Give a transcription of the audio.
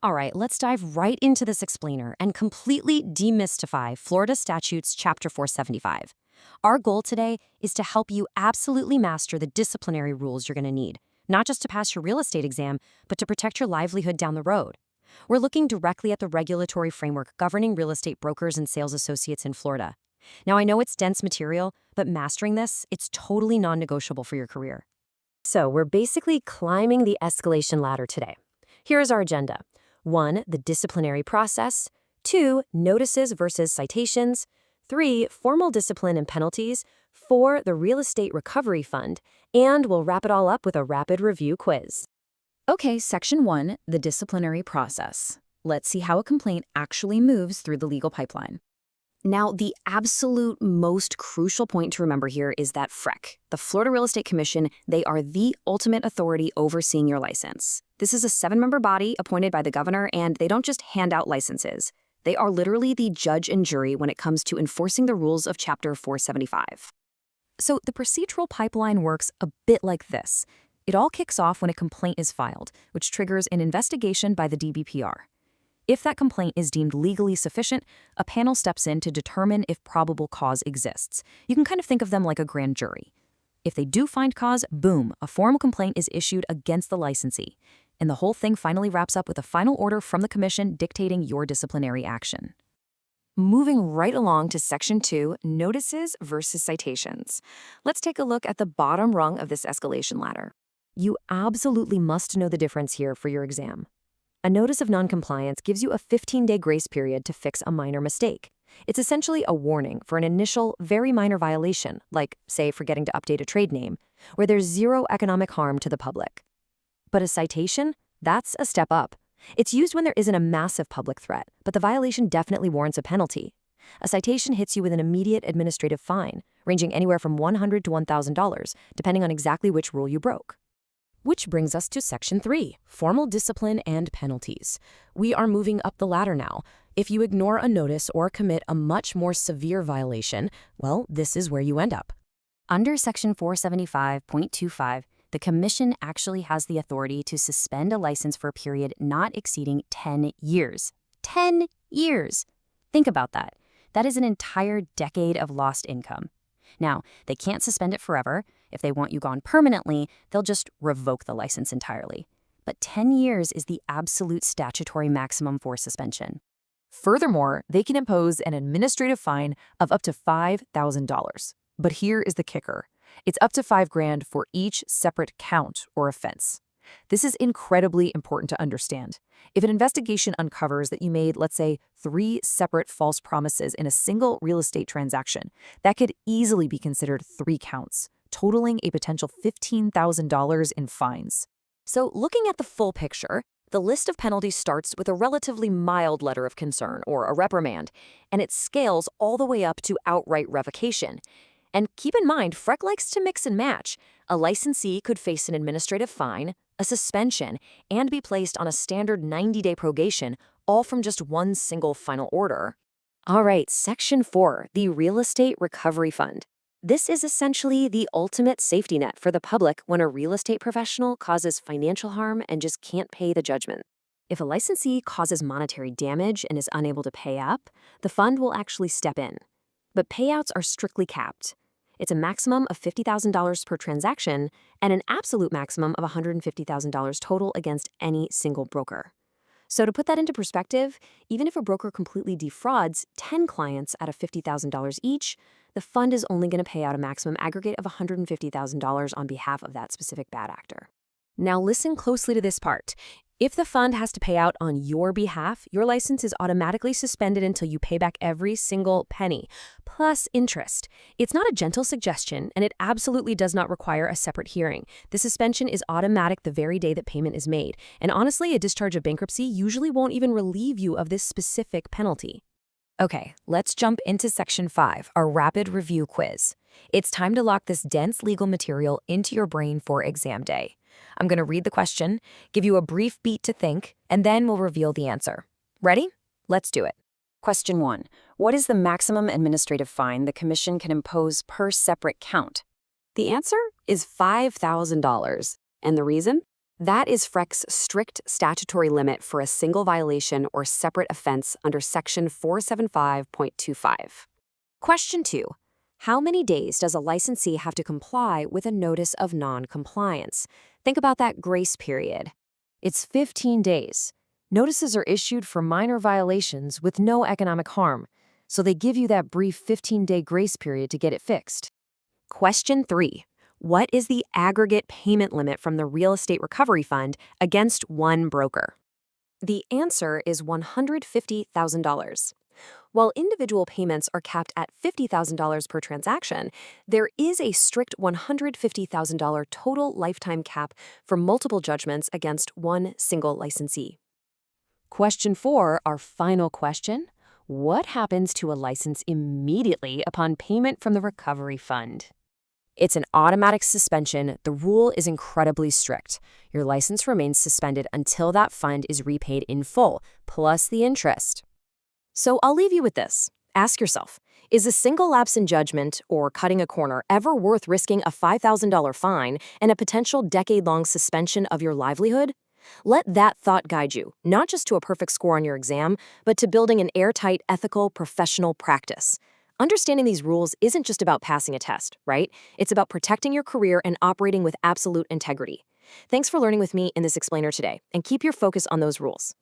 All right, let's dive right into this explainer and completely demystify Florida Statutes Chapter 475. Our goal today is to help you absolutely master the disciplinary rules you're going to need, not just to pass your real estate exam, but to protect your livelihood down the road. We're looking directly at the regulatory framework governing real estate brokers and sales associates in Florida. Now, I know it's dense material, but mastering this, it's totally non-negotiable for your career. So we're basically climbing the escalation ladder today. Here is our agenda. 1. The disciplinary process. 2. Notices versus citations. 3. Formal discipline and penalties. 4. The real estate recovery fund. And we'll wrap it all up with a rapid review quiz. Okay, Section 1, the disciplinary process. Let's see how a complaint actually moves through the legal pipeline. Now, the absolute most crucial point to remember here is that FREC, the Florida Real Estate Commission, they are the ultimate authority overseeing your license. This is a 7-member body appointed by the governor, and they don't just hand out licenses. They are literally the judge and jury when it comes to enforcing the rules of Chapter 475. So the procedural pipeline works a bit like this. It all kicks off when a complaint is filed, which triggers an investigation by the DBPR. If that complaint is deemed legally sufficient, a panel steps in to determine if probable cause exists. You can kind of think of them like a grand jury. If they do find cause, boom, a formal complaint is issued against the licensee. And the whole thing finally wraps up with a final order from the commission dictating your disciplinary action. Moving right along to Section 2, notices versus citations. Let's take a look at the bottom rung of this escalation ladder. You absolutely must know the difference here for your exam. A notice of noncompliance gives you a 15-day grace period to fix a minor mistake. It's essentially a warning for an initial, very minor violation, like, say, forgetting to update a trade name, where there's zero economic harm to the public. But a citation? That's a step up. It's used when there isn't a massive public threat, but the violation definitely warrants a penalty. A citation hits you with an immediate administrative fine, ranging anywhere from $100 to $1,000, depending on exactly which rule you broke. Which brings us to Section 3, formal discipline and penalties. We are moving up the ladder now. If you ignore a notice or commit a much more severe violation, well, this is where you end up. Under Section 475.25, the Commission actually has the authority to suspend a license for a period not exceeding 10 years. 10 years! Think about that. That is an entire decade of lost income. Now, they can't suspend it forever. If they want you gone permanently, they'll just revoke the license entirely. But 10 years is the absolute statutory maximum for suspension. Furthermore, they can impose an administrative fine of up to $5,000. But here is the kicker. It's up to $5,000 for each separate count or offense. This is incredibly important to understand. If an investigation uncovers that you made, let's say, 3 separate false promises in a single real estate transaction, that could easily be considered 3 counts, totaling a potential $15,000 in fines. So looking at the full picture, the list of penalties starts with a relatively mild letter of concern, or a reprimand, and it scales all the way up to outright revocation. And keep in mind, FREC likes to mix and match. A licensee could face an administrative fine, a suspension, and be placed on a standard 90-day probation, all from just one single final order. All right, Section 4, the Real Estate Recovery Fund. This is essentially the ultimate safety net for the public when a real estate professional causes financial harm and just can't pay the judgment. If a licensee causes monetary damage and is unable to pay up, the fund will actually step in. But payouts are strictly capped. It's a maximum of $50,000 per transaction and an absolute maximum of $150,000 total against any single broker. So to put that into perspective, even if a broker completely defrauds 10 clients out of $50,000 each, the fund is only going to pay out a maximum aggregate of $150,000 on behalf of that specific bad actor. Now listen closely to this part. If the fund has to pay out on your behalf, your license is automatically suspended until you pay back every single penny, plus interest. It's not a gentle suggestion, and it absolutely does not require a separate hearing. The suspension is automatic the very day that payment is made, and honestly, a discharge of bankruptcy usually won't even relieve you of this specific penalty. Okay, let's jump into Section 5, our rapid review quiz. It's time to lock this dense legal material into your brain for exam day. I'm going to read the question, give you a brief beat to think, and then we'll reveal the answer. Ready? Let's do it. Question 1. What is the maximum administrative fine the Commission can impose per separate count? The answer is $5,000. And the reason? That is FREC's strict statutory limit for a single violation or separate offense under Section 475.25. Question 2. How many days does a licensee have to comply with a notice of non-compliance? Think about that grace period. It's 15 days. Notices are issued for minor violations with no economic harm, so they give you that brief 15-day grace period to get it fixed. Question 3. What is the aggregate payment limit from the Real Estate Recovery Fund against one broker? The answer is $150,000. While individual payments are capped at $50,000 per transaction, there is a strict $150,000 total lifetime cap for multiple judgments against one single licensee. Question 4, our final question. What happens to a license immediately upon payment from the recovery fund? It's an automatic suspension. The rule is incredibly strict. Your license remains suspended until that fund is repaid in full, plus the interest. So I'll leave you with this. Ask yourself, is a single lapse in judgment or cutting a corner ever worth risking a $5,000 fine and a potential decade-long suspension of your livelihood? Let that thought guide you, not just to a perfect score on your exam, but to building an airtight, ethical, professional practice. Understanding these rules isn't just about passing a test, right? It's about protecting your career and operating with absolute integrity. Thanks for learning with me in this explainer today, and keep your focus on those rules.